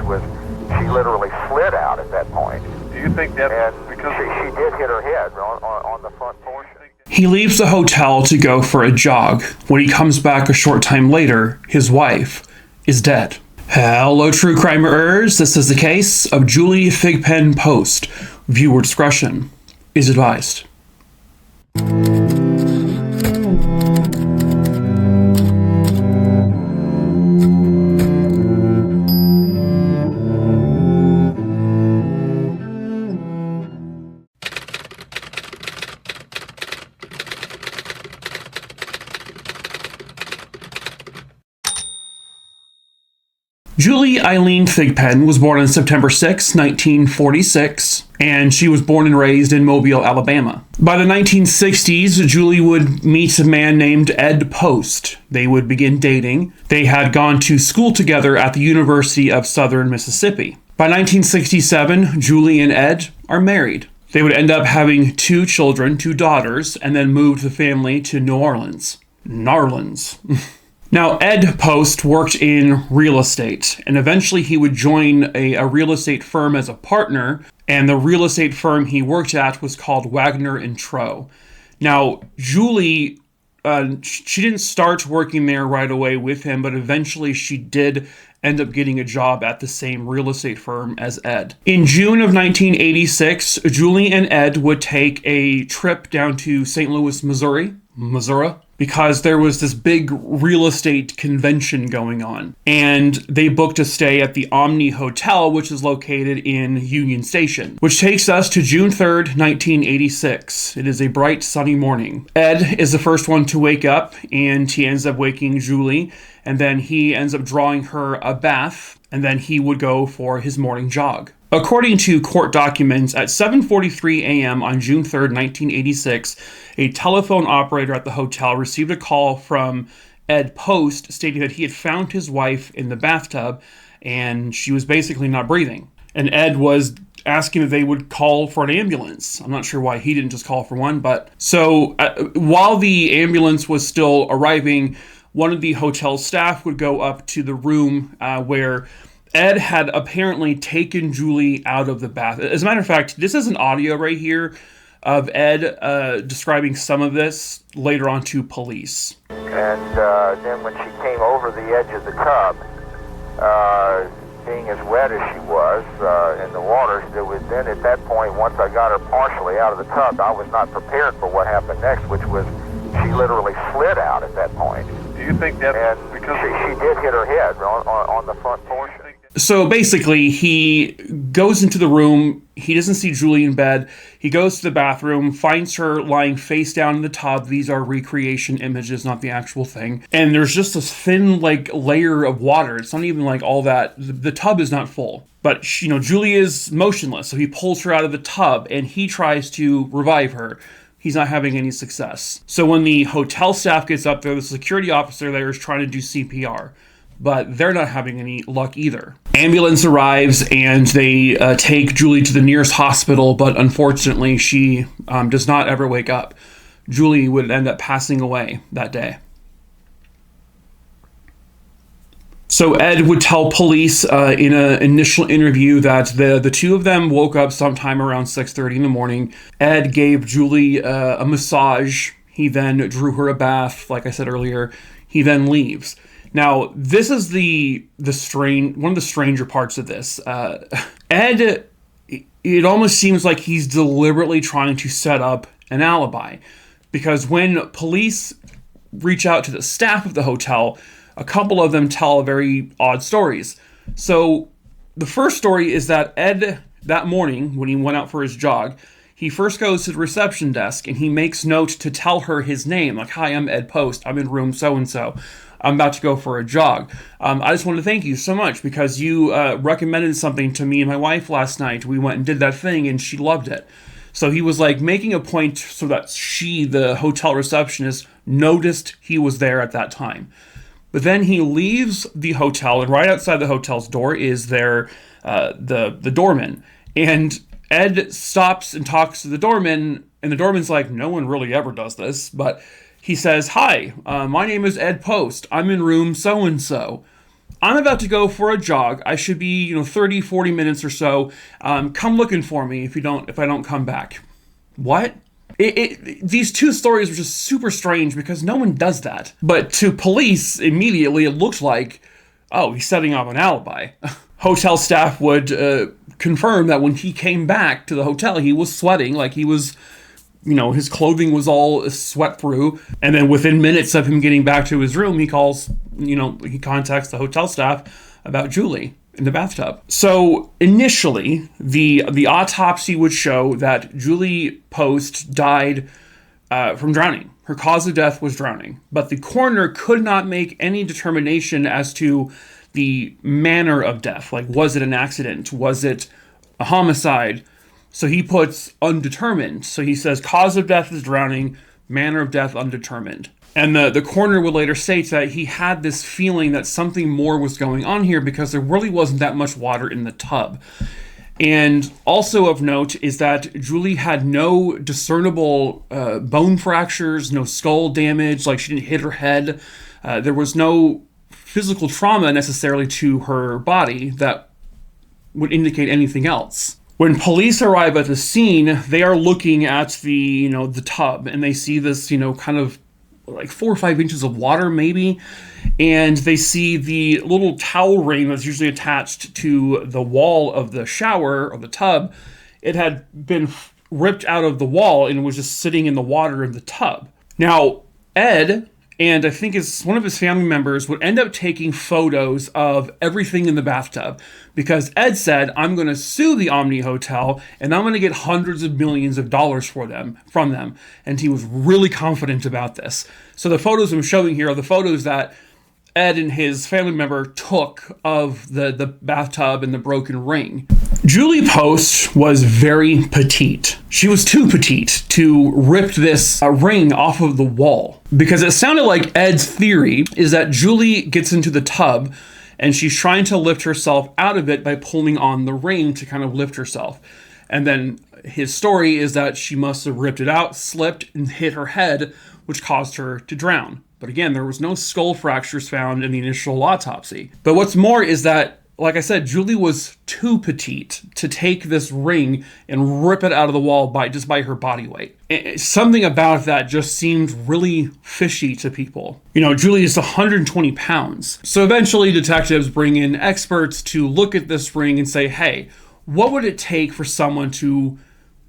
was, she literally slid out at that point. Do you think that And because she did hit her head on the front portion? He leaves the hotel to go for a jog. When he comes back a short time later, his wife is dead. Hello, true crimerers. This is the case of Julie Thigpen-Post. Viewer discretion is advised. Julie Eileen Thigpen was born on September 6, 1946, and she was born and raised in Mobile, Alabama. By the 1960s, Julie would meet a man named Ed Post. They would begin dating. They had gone to school together at the University of Southern Mississippi. By 1967, Julie and Ed are married. They would end up having 2 children, 2 daughters, and then moved the family to New Orleans. Narlands. Now, Ed Post worked in real estate, and eventually he would join a real estate firm as a partner, and the real estate firm he worked at was called Wagner and Tro. Now, Julie, she didn't start working there right away with him, but eventually she did end up getting a job at the same real estate firm as Ed. In June of 1986, Julie and Ed would take a trip down to St. Louis, Missouri, because there was this big real estate convention going on. And they booked a stay at the Omni Hotel, which is located in Union Station, which takes us to June 3rd, 1986. It is a bright, sunny morning. Ed is the first one to wake up, and he ends up waking Julie, and then he ends up drawing her a bath, and then he would go for his morning jog. According to court documents, at 7:43 a.m. on June 3rd, 1986, a telephone operator at the hotel received a call from Ed Post stating that he had found his wife in the bathtub and she was basically not breathing. And Ed was asking if they would call for an ambulance. I'm not sure why he didn't just call for one, but so while the ambulance was still arriving, one of the hotel staff would go up to the room where Ed had apparently taken Julie out of the bath. As a matter of fact, this is an audio right here of Ed describing some of this later on to police. And then when she came over the edge of the tub, being as wet as she was in the water, then at that point, once I got her partially out of the tub, I was not prepared for what happened next, which was she literally slid out at that point. do you think that and because she did hit her head on the front portion? So basically, he goes into the room, he doesn't see Julie in bed, he goes to the bathroom, finds her lying face down in the tub. These are recreation images, not the actual thing. And there's just this thin, layer of water. It's not even all that. The tub is not full. But, Julie is motionless, so he pulls her out of the tub, and he tries to revive her. He's not having any success. So when the hotel staff gets up there, the security officer there is trying to do CPR. But they're not having any luck either. Ambulance arrives and they take Julie to the nearest hospital, but unfortunately she does not ever wake up. Julie would end up passing away that day. So Ed would tell police in an initial interview that the two of them woke up sometime around 6:30 in the morning. Ed gave Julie a massage. He then drew her a bath, like I said earlier. He then leaves. Now, this is one of the stranger parts of this. Ed, it almost seems like he's deliberately trying to set up an alibi. Because when police reach out to the staff of the hotel, a couple of them tell very odd stories. So, the first story is that Ed, that morning, when he went out for his jog, he first goes to the reception desk and he makes note to tell her his name. Like, hi, I'm Ed Post. I'm in room so-and-so. I'm about to go for a jog. I just want to thank you so much because you recommended something to me and my wife last night. We went and did that thing and she loved it. So he was making a point so that she, the hotel receptionist, noticed he was there at that time. But then he leaves the hotel, and right outside the hotel's door is the doorman. And Ed stops and talks to the doorman, and the doorman's like, no one really ever does this, but he says, hi, my name is Ed Post. I'm in room so-and-so. I'm about to go for a jog. I should be, 30, 40 minutes or so. Come looking for me if I don't come back. What? These two stories were just super strange because no one does that. But to police, immediately it looked like, oh, he's setting up an alibi. Hotel staff would confirm that when he came back to the hotel, he was sweating, like he was, his clothing was all sweat through. And then within minutes of him getting back to his room, he contacts the hotel staff about Julie in the bathtub. So initially, the autopsy would show that Julie Post died from drowning. Her cause of death was drowning. But the coroner could not make any determination as to the manner of death. Like, was it an accident? Was it a homicide? So he puts undetermined. So he says cause of death is drowning, manner of death undetermined. And the coroner would later state that he had this feeling that something more was going on here because there really wasn't that much water in the tub. And also of note is that Julie had no discernible bone fractures, no skull damage, like she didn't hit her head. There was no physical trauma necessarily to her body that would indicate anything else. When police arrive at the scene, they are looking at the tub, and they see this, kind of like 4 or 5 inches of water maybe, and they see the little towel ring that's usually attached to the wall of the shower or the tub. It had been ripped out of the wall and was just sitting in the water in the tub. Now, Ed, and I think it's one of his family members, would end up taking photos of everything in the bathtub because Ed said, I'm going to sue the Omni Hotel and I'm going to get hundreds of millions of dollars from them. And he was really confident about this. So the photos I'm showing here are the photos that Ed and his family member took of the bathtub and the broken ring. Julie Post was very petite. She was too petite to rip this ring off of the wall because it sounded like Ed's theory is that Julie gets into the tub and she's trying to lift herself out of it by pulling on the ring to kind of lift herself. And then his story is that she must have ripped it out, slipped, and hit her head, which caused her to drown. But again, there was no skull fractures found in the initial autopsy. But what's more is that, like I said, Julie was too petite to take this ring and rip it out of the wall just by her body weight. Something about that just seemed really fishy to people. Julie is 120 pounds. So eventually detectives bring in experts to look at this ring and say, hey, what would it take for someone to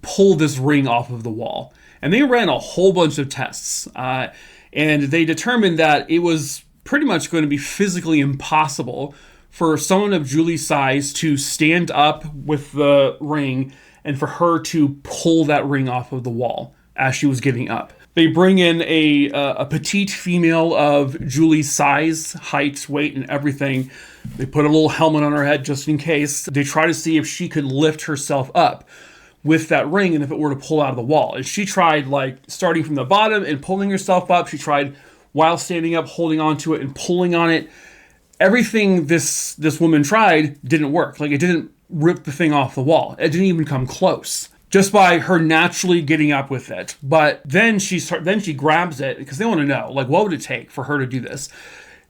pull this ring off of the wall? And they ran a whole bunch of tests. And they determined that it was pretty much going to be physically impossible for someone of Julie's size to stand up with the ring and for her to pull that ring off of the wall as she was getting up. They bring in a petite female of Julie's size, height, weight, and everything. They put a little helmet on her head just in case. They try to see if she could lift herself up with that ring and if it were to pull out of the wall. And she tried starting from the bottom and pulling herself up. She tried while standing up, holding onto it and pulling on it. Everything this woman tried didn't work. It didn't rip the thing off the wall. It didn't even come close. Just by her naturally getting up with it. But then she grabs it because they want to know, what would it take for her to do this?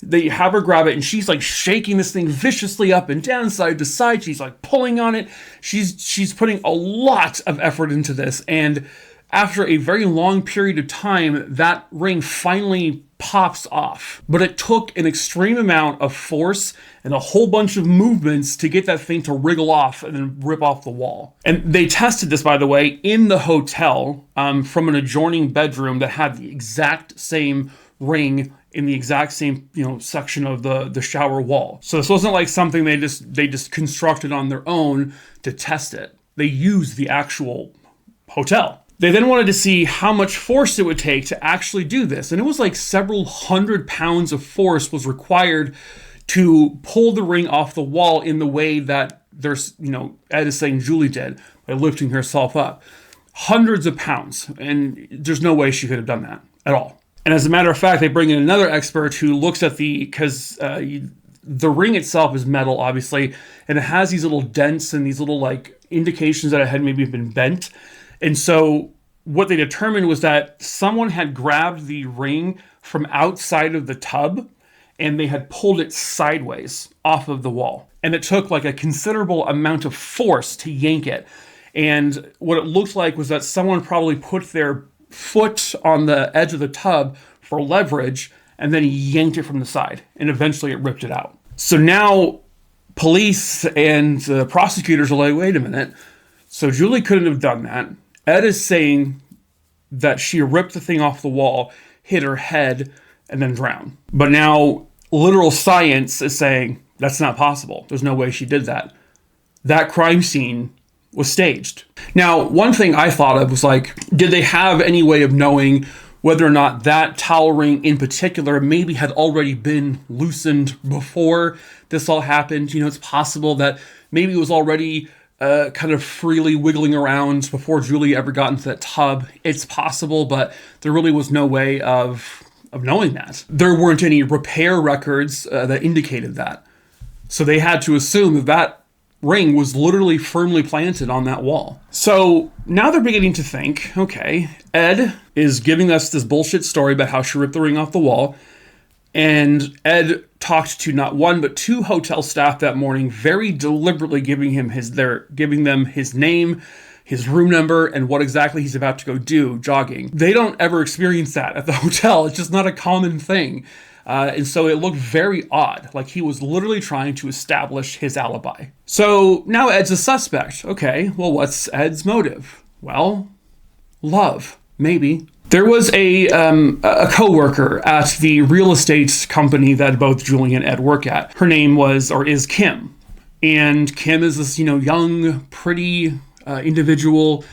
They have her grab it and she's shaking this thing viciously up and down, side to side. She's pulling on it. She's putting a lot of effort into this. And after a very long period of time, that ring finally pops off. But it took an extreme amount of force and a whole bunch of movements to get that thing to wriggle off and then rip off the wall. And they tested this, by the way, in the hotel from an adjoining bedroom that had the exact same ring in the exact same section of the shower wall. So this wasn't something they just constructed on their own to test it. They used the actual hotel. They then wanted to see how much force it would take to actually do this. And it was several hundred pounds of force was required to pull the ring off the wall in the way that Ed is saying Julie did by lifting herself up. Hundreds of pounds. And there's no way she could have done that at all. And as a matter of fact, they bring in another expert who looks at because the ring itself is metal, obviously, and it has these little dents and these little indications that it had maybe been bent. And so what they determined was that someone had grabbed the ring from outside of the tub and they had pulled it sideways off of the wall. And it took like a considerable amount of force to yank it. And what it looked like was that someone probably put their foot on the edge of the tub for leverage and then yanked it from the side, and eventually it ripped it out. So now police and prosecutors are like, wait a minute. So Julie couldn't have done that. Ed is saying that she ripped the thing off the wall, hit her head, and then drowned. But now literal science is saying that's not possible. There's no way she did that. That crime scene was staged. Now, one thing I thought of was like, did they have any way of knowing whether or not that towel ring in particular maybe had already been loosened before this all happened? You know, it's possible that maybe it was already kind of freely wiggling around before Julie ever got into that tub. It's possible, but there really was no way of knowing that. There weren't any repair records that indicated that. So they had to assume that that ring was literally firmly planted on that wall. So now they're beginning to think, okay, Ed is giving us this bullshit story about how she ripped the ring off the wall. And Ed talked to not one, but two hotel staff that morning, very deliberately giving them his name, his room number, and what exactly he's about to go do jogging. They don't ever experience that at the hotel. It's just not a common thing. And so it looked very odd, like he was literally trying to establish his alibi. So now Ed's a suspect. Okay, well, what's Ed's motive? Well, love, maybe. There was a co-worker at the real estate company that both Julie and Ed work at. Her name is Kim. And Kim is this, young, pretty individual.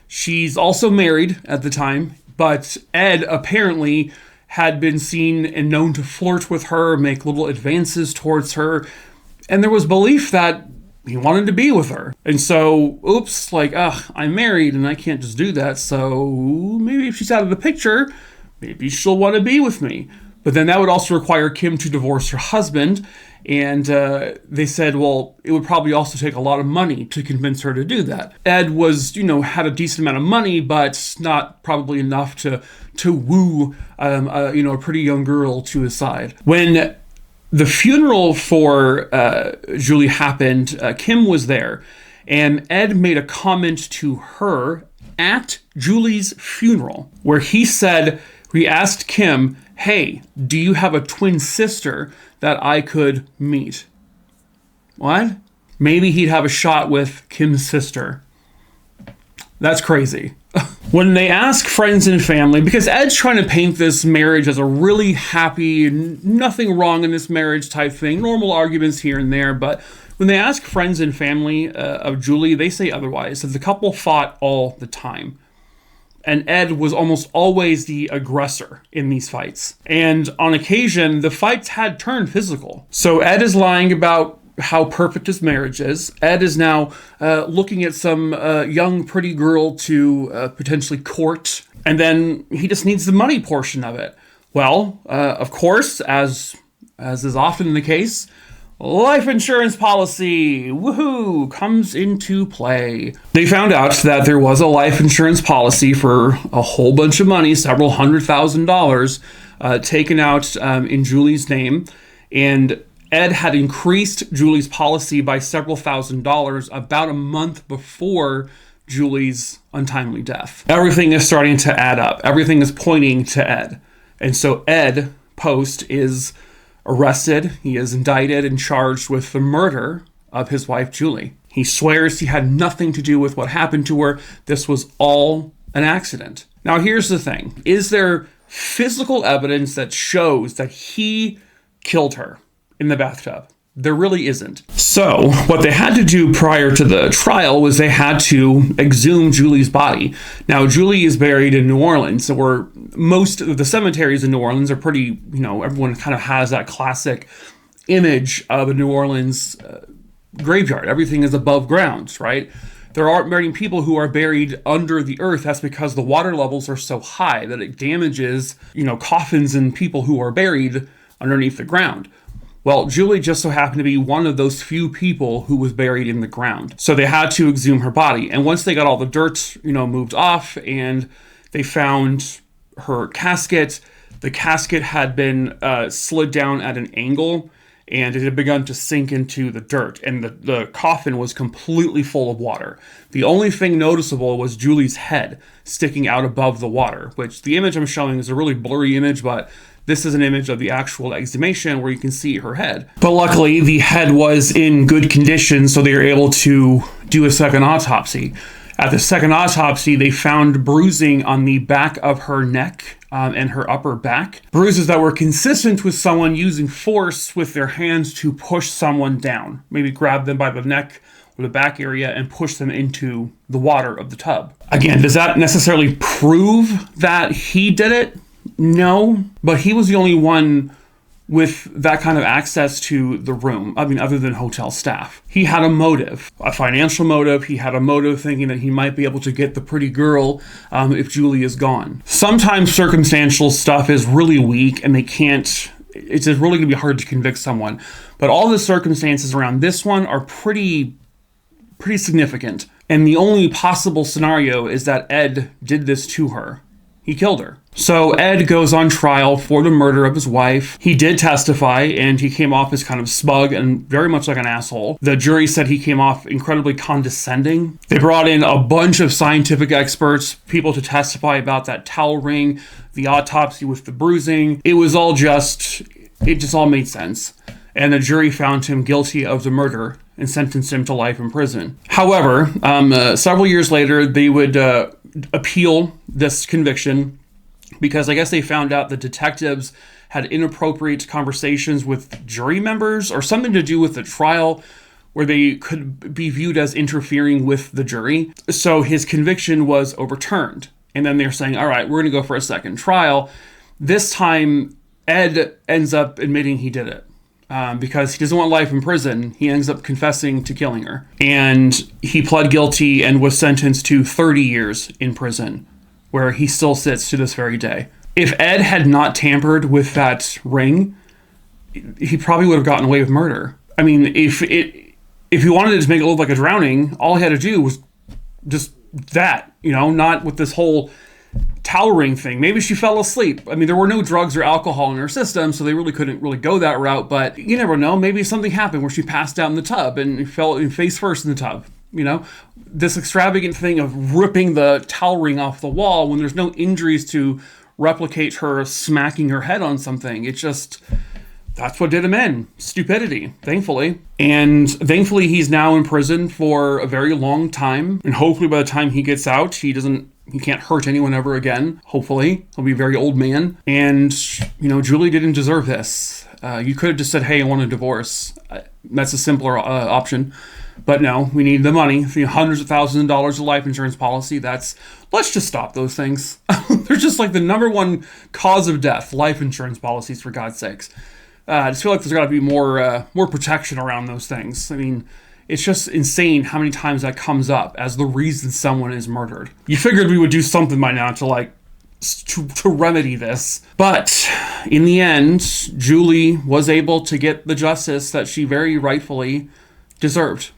She's also married at the time, but Ed apparently had been seen and known to flirt with her, make little advances towards her, and there was belief that he wanted to be with her. And so, I'm married and I can't just do that, so maybe if she's out of the picture, maybe she'll want to be with me. But then that would also require Kim to divorce her husband, and they said, well, it would probably also take a lot of money to convince her to do that. Ed was, had a decent amount of money, but not probably enough to woo, a pretty young girl to his side. When the funeral for Julie happened, Kim was there, and Ed made a comment to her at Julie's funeral, where he asked Kim, hey, do you have a twin sister that I could meet? What? Maybe he'd have a shot with Kim's sister. That's crazy. When they ask friends and family, because Ed's trying to paint this marriage as a really happy, nothing wrong in this marriage type thing, normal arguments here and there, but when they ask friends and family of Julie, they say otherwise, that the couple fought all the time. And Ed was almost always the aggressor in these fights. And on occasion, the fights had turned physical. So Ed is lying about how perfect his marriage is. Ed is now looking at some young, pretty girl to potentially court. And then he just needs the money portion of it. Well, of course, as is often the case, life insurance policy, woohoo, comes into play. They found out that there was a life insurance policy for a whole bunch of money, several $100,000, taken out in Julie's name. And Ed had increased Julie's policy by several $1,000s about a month before Julie's untimely death. Everything is starting to add up. Everything is pointing to Ed. And so Ed Post is arrested. He is indicted and charged with the murder of his wife, Julie. He swears he had nothing to do with what happened to her. This was all an accident. Now, here's the thing. Is there physical evidence that shows that he killed her in the bathtub? There really isn't. So what they had to do prior to the trial was they had to exhume Julie's body. Now, Julie is buried in New Orleans, where most of the cemeteries in New Orleans are pretty, everyone kind of has that classic image of a New Orleans graveyard. Everything is above ground, right? There aren't many people who are buried under the earth. That's because the water levels are so high that it damages, coffins and people who are buried underneath the ground. Well, Julie just so happened to be one of those few people who was buried in the ground. So they had to exhume her body. And once they got all the dirt, moved off and they found her casket, The casket had been slid down at an angle, and it had begun to sink into the dirt, and the coffin was completely full of water. The only thing noticeable was Julie's head sticking out above the water, which the image I'm showing is a really blurry image, but this is an image of the actual exhumation where you can see her head. But luckily, the head was in good condition, so they were able to do a second autopsy. At the second autopsy, they found bruising on the back of her neck and her upper back. Bruises that were consistent with someone using force with their hands to push someone down. Maybe grab them by the neck or the back area and push them into the water of the tub. Again, does that necessarily prove that he did it? No, but he was the only one with that kind of access to the room. I mean, other than hotel staff. He had a motive, a financial motive. He had a motive thinking that he might be able to get the pretty girl if Julie is gone. Sometimes circumstantial stuff is really weak and it's just really gonna be hard to convict someone. But all the circumstances around this one are pretty significant. And the only possible scenario is that Ed did this to her. He killed her. So Ed goes on trial for the murder of his wife. He did testify, and he came off as kind of smug and very much like an asshole. The jury said he came off incredibly condescending. They brought in a bunch of scientific experts, people to testify about that towel ring, the autopsy with the bruising. It just all made sense. And the jury found him guilty of the murder and sentenced him to life in prison. However, several years later, they would appeal this conviction because I guess they found out the detectives had inappropriate conversations with jury members or something to do with the trial where they could be viewed as interfering with the jury. So his conviction was overturned. And then they're saying, all right, we're going to go for a second trial. This time, Ed ends up admitting he did it. Because he doesn't want life in prison, he ends up confessing to killing her. And he pled guilty and was sentenced to 30 years in prison, where he still sits to this very day. If Ed had not tampered with that ring, he probably would have gotten away with murder. I mean, if he wanted it to make it look like a drowning, all he had to do was just that, not with this whole towel ring thing. Maybe she fell asleep. I mean, there were no drugs or alcohol in her system, so they really couldn't go that route, but you never know. Maybe something happened where she passed out in the tub and fell face first in the tub. This extravagant thing of ripping the towel ring off the wall when there's no injuries to replicate her smacking her head on something. That's what did him in. Stupidity, thankfully. And thankfully, he's now in prison for a very long time. And hopefully by the time he gets out, he can't hurt anyone ever again. Hopefully. He'll be a very old man. And, Julie didn't deserve this. You could have just said, hey, I want a divorce. That's a simpler option. But no, we need the money. Hundreds of thousands of dollars of life insurance policy. Let's just stop those things. They're just like the number one cause of death, life insurance policies, for God's sakes. I just feel like there's got to be more protection around those things. I mean, it's just insane how many times that comes up as the reason someone is murdered. You figured we would do something by now to remedy this. But in the end, Julie was able to get the justice that she very rightfully deserved.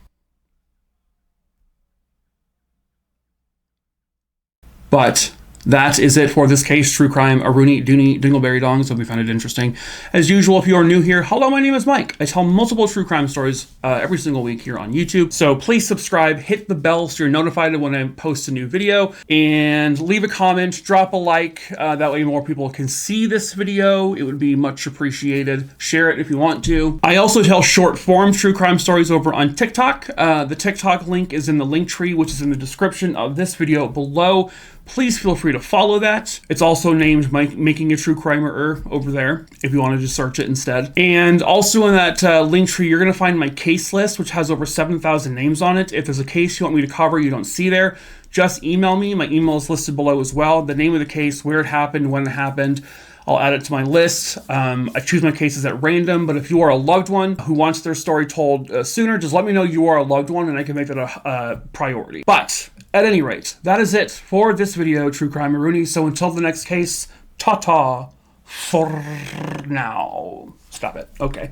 But that is it for this case, True Crime, Aruni, Dooney, Dingleberry Dongs. Hope you found it interesting. As usual, if you are new here, hello, my name is Mike. I tell multiple true crime stories every single week here on YouTube. So please subscribe, hit the bell so you're notified when I post a new video, and leave a comment, drop a like. That way more people can see this video. It would be much appreciated. Share it if you want to. I also tell short form true crime stories over on TikTok. The TikTok link is in the link tree, which is in the description of this video below. Please feel free to follow that. It's also named Making a True Crimerer over there, if you want to just search it instead. And also in that link tree, you're going to find my case list, which has over 7,000 names on it. If there's a case you want me to cover you don't see there, just email me. My email is listed below as well. The name of the case, where it happened, when it happened. I'll add it to my list. I choose my cases at random, but if you are a loved one who wants their story told sooner, just let me know you are a loved one and I can make that a priority. But at any rate, that is it for this video, True Crime Rooney. So until the next case, ta-ta for now. Stop it. Okay.